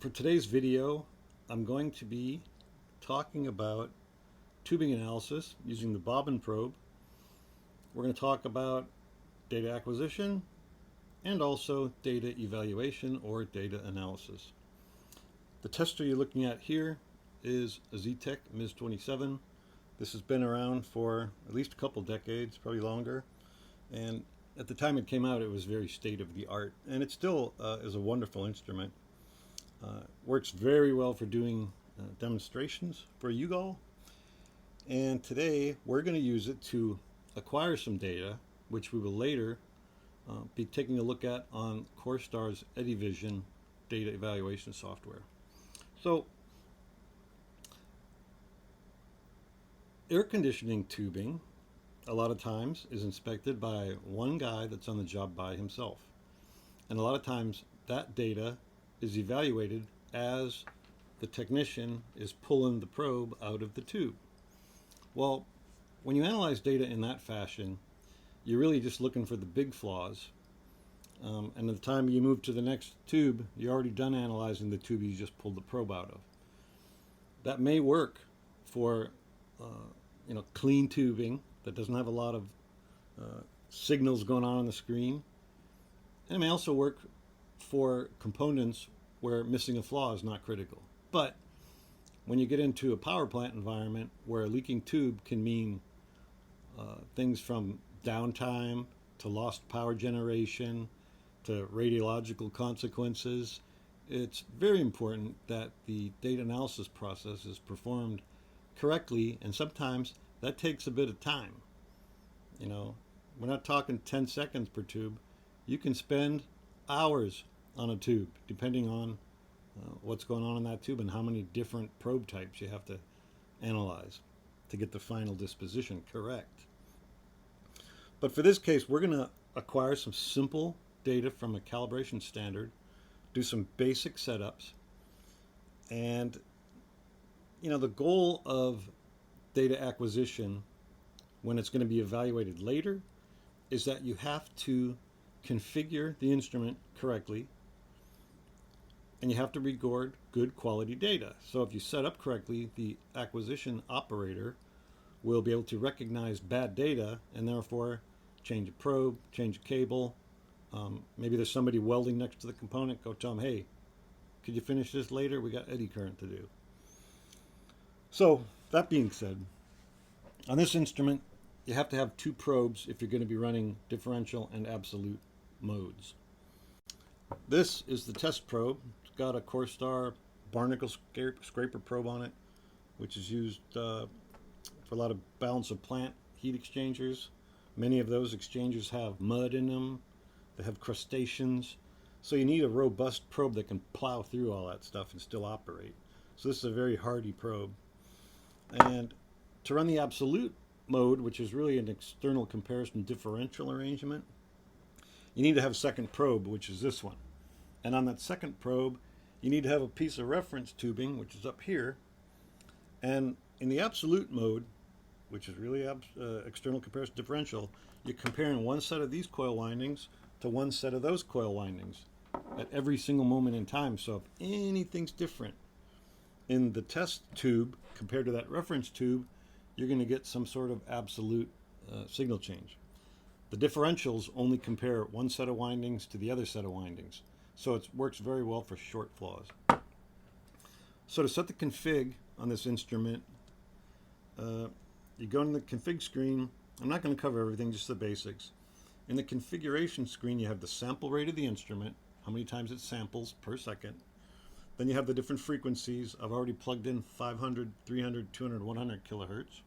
For today's video, I'm going to be talking about tubing analysis using the bobbin probe. We're going to talk about data acquisition and also data evaluation or data analysis. The tester you're looking at here is a Zetec MIS-27. This has been around for at least a couple decades, probably longer. And at the time it came out, it was very state-of-the-art, and it still is a wonderful instrument. Works very well for doing demonstrations for UGOL. And today we're going to use it to acquire some data, which we will later be taking a look at on CoreStar's Eddy Vision data evaluation software. So, air conditioning tubing a lot of times is inspected by one guy that's on the job by himself. And a lot of times that data is evaluated as the technician is pulling the probe out of the tube. Well, when you analyze data in that fashion, you're really just looking for the big flaws. And at the time you move to the next tube, you're already done analyzing the tube you just pulled the probe out of. That may work for clean tubing that doesn't have a lot of signals going on the screen. And it may also work for components where missing a flaw is not critical. But when you get into a power plant environment where a leaking tube can mean things from downtime to lost power generation to radiological consequences, it's very important that the data analysis process is performed correctly, and sometimes that takes a bit of time. We're not talking 10 seconds per tube. You can spend hours on a tube, depending on what's going on in that tube and how many different probe types you have to analyze to get the final disposition correct. But for this case, we're going to acquire some simple data from a calibration standard, do some basic setups, and the goal of data acquisition when it's going to be evaluated later is that you have to configure the instrument correctly, and you have to record good quality data. So if you set up correctly, the acquisition operator will be able to recognize bad data and therefore change a probe, change a cable. Maybe there's somebody welding next to the component. Go tell them, hey, could you finish this later? We got eddy current to do. So that being said, on this instrument, you have to have two probes if you're going to be running differential and absolute modes. This is the test probe. It's got a CoreStar barnacle scraper probe on it, which is used for a lot of balance of plant heat exchangers. Many of those exchangers have mud in them. They have crustaceans. So you need a robust probe that can plow through all that stuff and still operate. So this is a very hardy probe. And to run the absolute mode, which is really an external comparison differential arrangement, you need to have a second probe, which is this one. And on that second probe, you need to have a piece of reference tubing, which is up here. And in the absolute mode, which is really external comparison differential, you're comparing one set of these coil windings to one set of those coil windings at every single moment in time. So if anything's different in the test tube compared to that reference tube, you're going to get some sort of absolute signal change. The differentials only compare one set of windings to the other set of windings. So it works very well for short flaws. So to set the config on this instrument, you go in the config screen. I'm not going to cover everything, just the basics. In the configuration screen, you have the sample rate of the instrument, how many times it samples per second. Then you have the different frequencies. I've already plugged in 500, 300, 200, 100 kilohertz.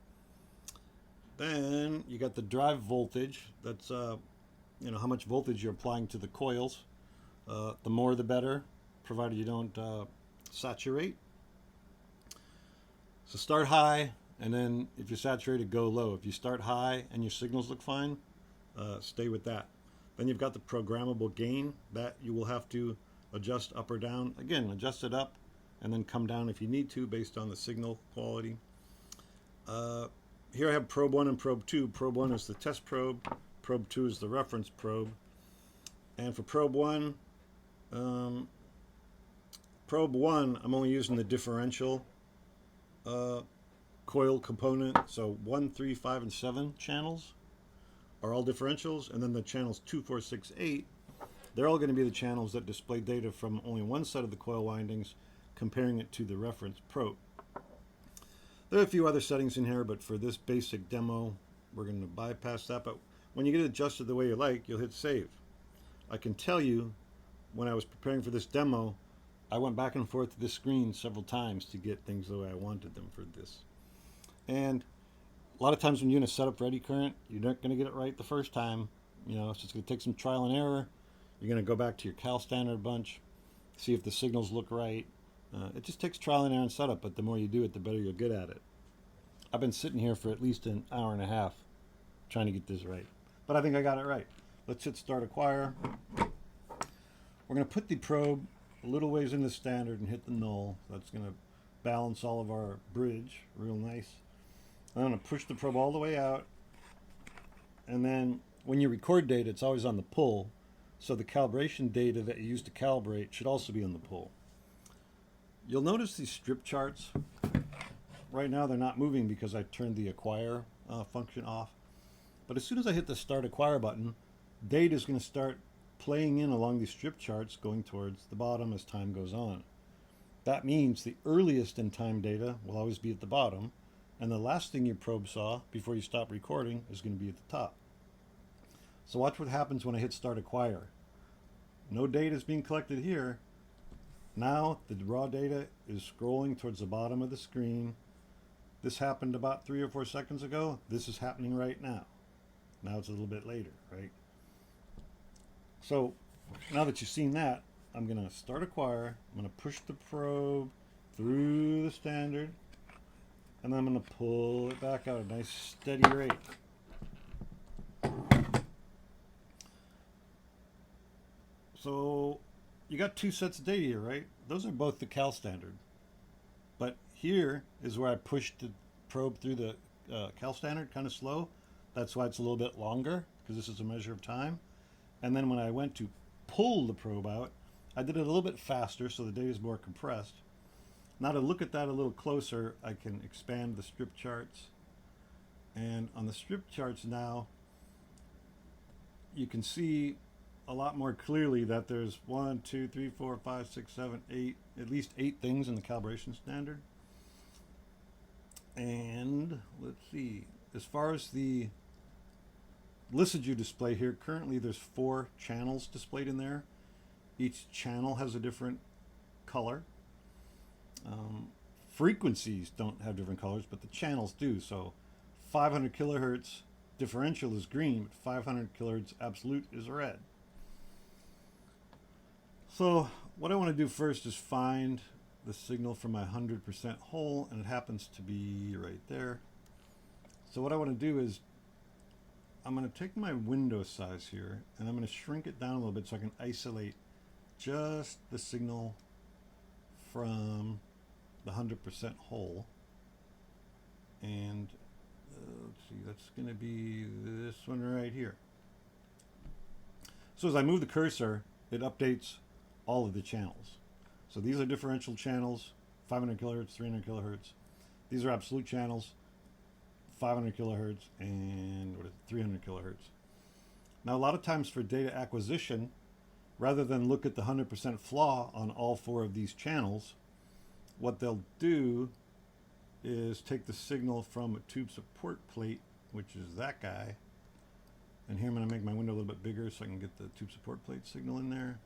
Then you got the drive voltage. That's how much voltage you're applying to the coils. The more the better, provided you don't saturate. So start high, and then if you're saturated, go low. If you start high and your signals look fine, stay with that. Then you've got the programmable gain that you will have to adjust up or down. Again, adjust it up and then come down if you need to based on the signal quality. Here I have probe 1 and probe 2. Probe 1 is the test probe. Probe 2 is the reference probe. And for probe 1, probe 1, I'm only using the differential coil component. So 1, 3, 5, and 7 channels are all differentials, and then the channels 2, 4, 6, 8, they're all going to be the channels that display data from only one set of the coil windings, comparing it to the reference probe. There are a few other settings in here, but for this basic demo, we're going to bypass that. But when you get it adjusted the way you like, you'll hit save. I can tell you, when I was preparing for this demo, I went back and forth to this screen several times to get things the way I wanted them for this. And a lot of times when you're going to set up for Eddy Current, you're not going to get it right the first time. You know, so it's going to take some trial and error. You're going to go back to your cal standard a bunch, see if the signals look right. It just takes trial and error and setup, but the more you do it, the better you'll get at it. I've been sitting here for at least an hour and a half trying to get this right, but I think I got it right. Let's hit start acquire. We're going to put the probe a little ways in the standard and hit the null. That's going to balance all of our bridge real nice. I'm going to push the probe all the way out, and then when you record data, it's always on the pull, so the calibration data that you use to calibrate should also be on the pull. You'll notice these strip charts. Right now they're not moving because I turned the acquire function off. But as soon as I hit the start acquire button, data is going to start playing in along these strip charts going towards the bottom as time goes on. That means the earliest in time data will always be at the bottom, and the last thing your probe saw before you stop recording is going to be at the top. So watch what happens when I hit start acquire. No data is being collected here. Now the raw data is scrolling towards the bottom of the screen. This happened about 3 or 4 seconds ago. This is happening right now. Now it's a little bit later, right? So now that you've seen that, I'm going to start acquire. I'm going to push the probe through the standard, and then I'm going to pull it back out at a nice steady rate. So you got 2 sets of data here, right? Those are both the cal standard. But here is where I pushed the probe through the cal standard kind of slow. That's why it's a little bit longer, because this is a measure of time. And then when I went to pull the probe out, I did it a little bit faster, so the data is more compressed. Now to look at that a little closer, I can expand the strip charts. And on the strip charts now, you can see a lot more clearly that there's 1, 2, 3, 4, 5, 6, 7, 8, at least 8 things in the calibration standard. And let's see, as far as the Lissajou display here, currently there's 4 channels displayed in there. Each channel has a different color. Frequencies don't have different colors, but the channels do. So 500 kilohertz differential is green, but 500 kilohertz absolute is red. So what I want to do first is find the signal from my 100% hole, and it happens to be right there. So what I want to do is I'm going to take my window size here, and I'm going to shrink it down a little bit so I can isolate just the signal from the 100% hole. And let's see, that's going to be this one right here. So as I move the cursor, it updates all of the channels. So these are differential channels, 500 kilohertz, 300 kilohertz. These are absolute channels, 500 kilohertz and 300 kilohertz. Now a lot of times for data acquisition, rather than look at the 100% flaw on all 4 of these channels, what they'll do is take the signal from a tube support plate, which is that guy, and here I'm going to make my window a little bit bigger so I can get the tube support plate signal in there.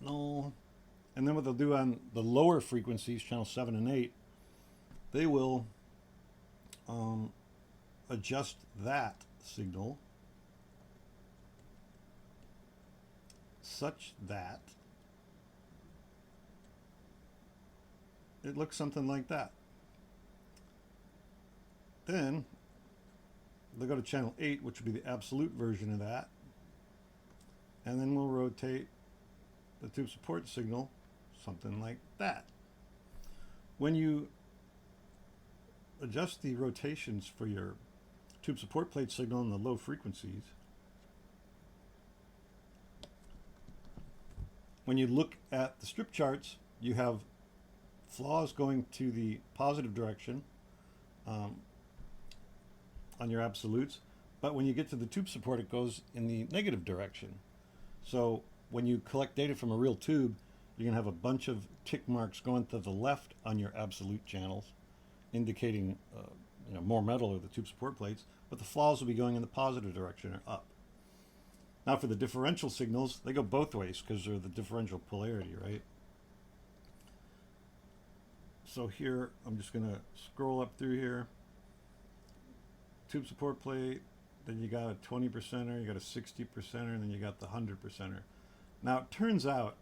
No. And then what they'll do on the lower frequencies, channel 7 and 8, they will adjust that signal such that it looks something like that. Then they'll go to channel 8, which would be the absolute version of that, and then we'll rotate the tube support signal something like that. When you adjust the rotations for your tube support plate signal in the low frequencies, when you look at the strip charts, you have flaws going to the positive direction um, on your absolutes, but when you get to the tube support, it goes in the negative direction. So when you collect data from a real tube, you're going to have a bunch of tick marks going to the left on your absolute channels, indicating more metal or the tube support plates, but the flaws will be going in the positive direction or up. Now for the differential signals, they go both ways because they're the differential polarity, right? So here, I'm just going to scroll up through here. Tube support plate, then you got a 20%er, you got a 60%er, and then you got the 100%er. Now it turns out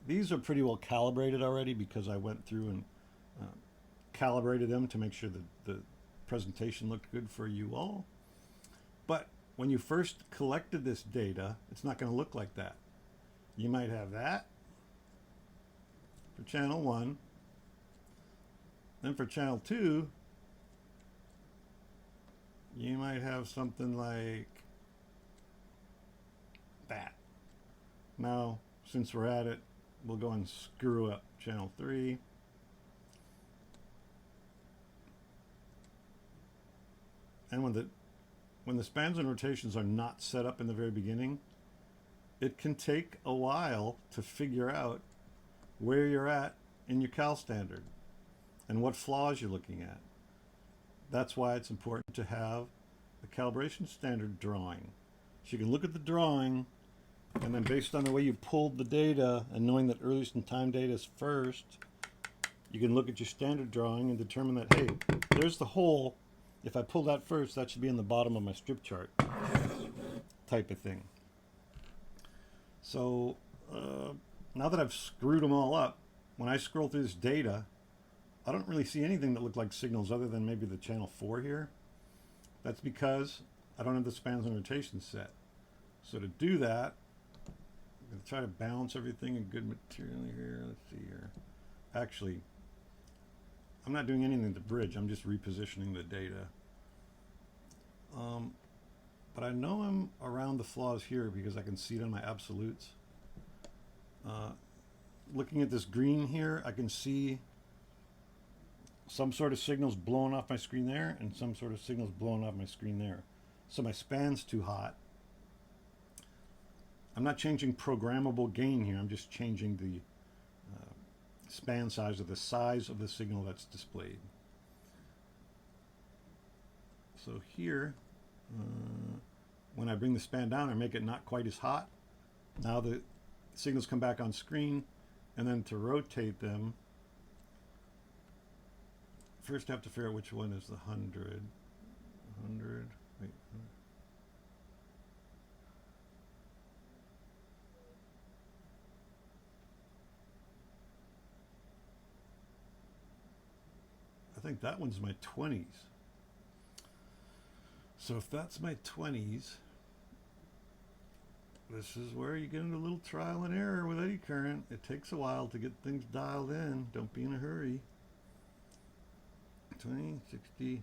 these are pretty well calibrated already because I went through and calibrated them to make sure that the presentation looked good for you all. But when you first collected this data, it's not going to look like that. You might have that for channel 1. Then for channel 2, you might have something like that. Now, since we're at it, we'll go and screw up channel 3. And when the spans and rotations are not set up in the very beginning, it can take a while to figure out where you're at in your cal standard and what flaws you're looking at. That's why it's important to have a calibration standard drawing. So you can look at the drawing, and then based on the way you pulled the data and knowing that earliest in time data is first, you can look at your standard drawing and determine that, hey, there's the hole. If I pull that first, that should be in the bottom of my strip chart type of thing. So now that I've screwed them all up, when I scroll through this data, I don't really see anything that look like signals other than maybe the channel 4 here. That's because I don't have the spans and rotations set. So to do that, I'm going to try to balance everything in good material here. Let's see here. Actually, I'm not doing anything to bridge. I'm just repositioning the data. But I know I'm around the flaws here because I can see it on my absolutes. Looking at this green here, I can see some sort of signals blowing off my screen there and some sort of signals blowing off my screen there. So my span's too hot. I'm not changing programmable gain here. I'm just changing the span size or the size of the signal that's displayed. So here, when I bring the span down, I make it not quite as hot. Now the signals come back on screen, and then to rotate them, first I have to figure out which one is the 100. 100, wait. I think that one's my 20s. So if that's my 20s, this is where you get into a little trial and error with eddy current. It takes a while to get things dialed in. Don't be in a hurry. 20, 60,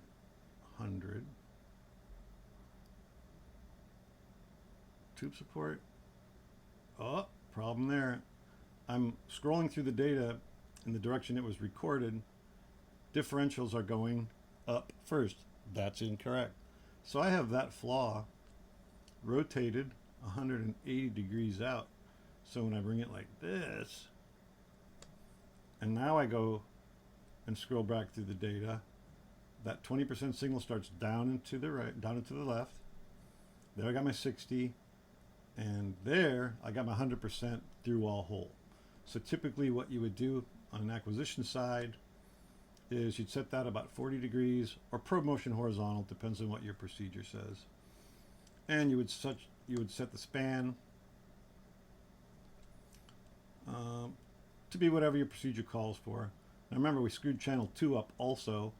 100. Tube support. Oh, problem there. I'm scrolling through the data in the direction it was recorded. Differentials are going up first. That's incorrect. So I have that flaw rotated 180 degrees out. So when I bring it like this, and now I go and scroll back through the data, that 20% signal starts down and to the right, down and to the left. There I got my 60, and there I got my 100% through wall hole. So typically what you would do on an acquisition side is you'd set that about 40 degrees or probe motion horizontal, depends on what your procedure says. And you would set the span to be whatever your procedure calls for. Now remember, we screwed channel 2 up also.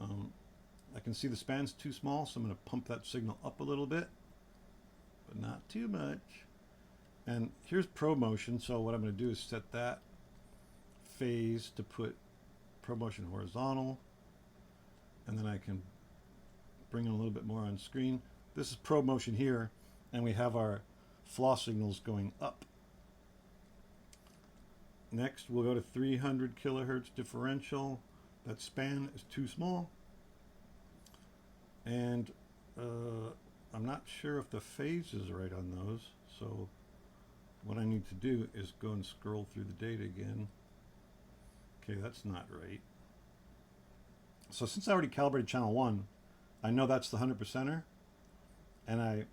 I can see the span's too small, so I'm going to pump that signal up a little bit, but not too much. And here's probe motion, so what I'm going to do is set that phase to put probe motion horizontal, and then I can bring in a little bit more on screen. This is probe motion here, and we have our flaw signals going up. Next, we'll go to 300 kilohertz differential. That span is too small. And I'm not sure if the phase is right on those. So what I need to do is go and scroll through the data again. Okay, that's not right. So since I already calibrated channel 1, I know that's the 100%er. And I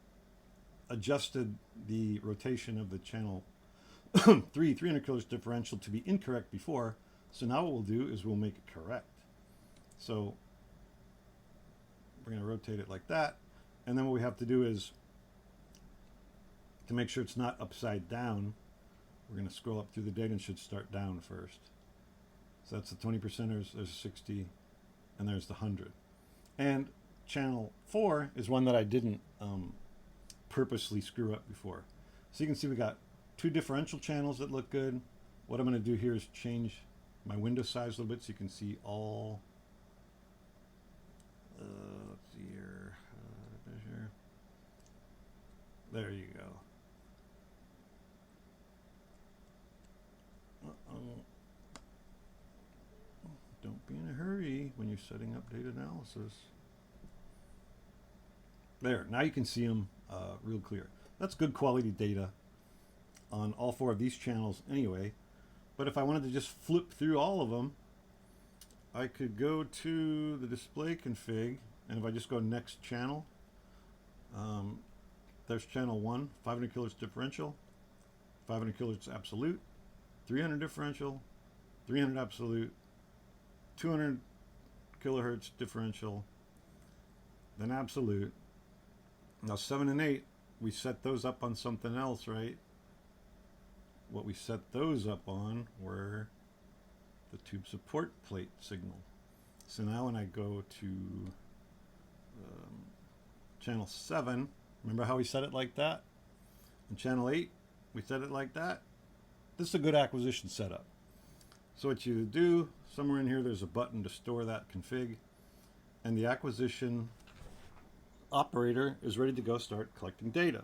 adjusted the rotation of the channel 300 kilohertz differential to be incorrect before. So now what we'll do is we'll make it correct. So we're going to rotate it like that. And then what we have to do is, to make sure it's not upside down, we're going to scroll up through the data and should start down first. So that's the 20%ers, there's 60, and there's the 100. And channel 4 is one that I didn't purposely screw up before. So you can see we got 2 differential channels that look good. What I'm going to do here is change my window size a little bit so you can see all. Let's see here. Measure. There you go. Don't be in a hurry when you're setting up data analysis. There, now you can see them real clear. That's good quality data on all 4 of these channels anyway. But if I wanted to just flip through all of them, I could go to the display config, and if I just go next channel, there's channel 1, 500 kilohertz differential, 500 kilohertz absolute, 300 differential, 300 absolute, 200 kilohertz differential, then absolute. Now 7 and 8, we set those up on something else, right? What we set those up on were the tube support plate signal. So now when I go to channel 7, remember how we set it like that? And channel 8, we set it like that. This is a good acquisition setup. So what you do, somewhere in here there's a button to store that config, and the acquisition operator is ready to go start collecting data.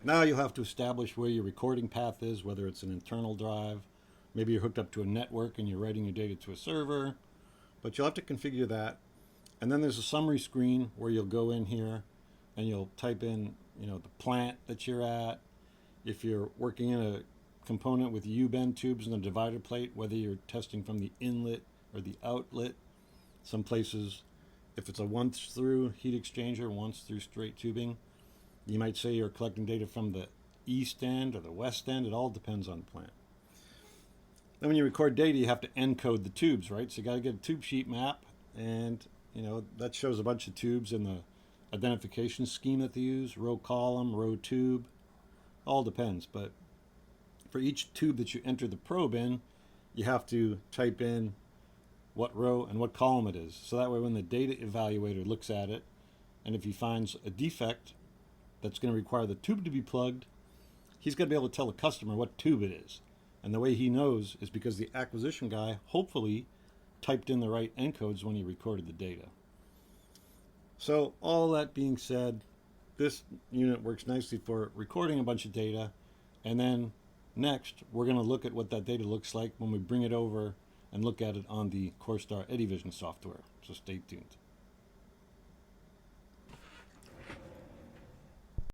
Now you'll have to establish where your recording path is, whether it's an internal drive, maybe you're hooked up to a network and you're writing your data to a server, but you'll have to configure that. And then there's a summary screen where you'll go in here and you'll type in, the plant that you're at. If you're working in a component with U-bend tubes and a divider plate, whether you're testing from the inlet or the outlet. Some places, if it's a once through heat exchanger, once through straight tubing, you might say you're collecting data from the east end or the west end. It all depends on the plant. Then when you record data, you have to encode the tubes, right? So you got to get a tube sheet map, and that shows a bunch of tubes in the identification scheme that they use, row column, row tube, all depends. But for each tube that you enter the probe in, you have to type in what row and what column it is. So that way when the data evaluator looks at it, and if he finds a defect that's going to require the tube to be plugged, he's going to be able to tell the customer what tube it is. And the way he knows is because the acquisition guy hopefully typed in the right encodes when he recorded the data. So all that being said, this unit works nicely for recording a bunch of data, and then next we're going to look at what that data looks like when we bring it over and look at it on the CoreStar Eddy Vision software. So stay tuned.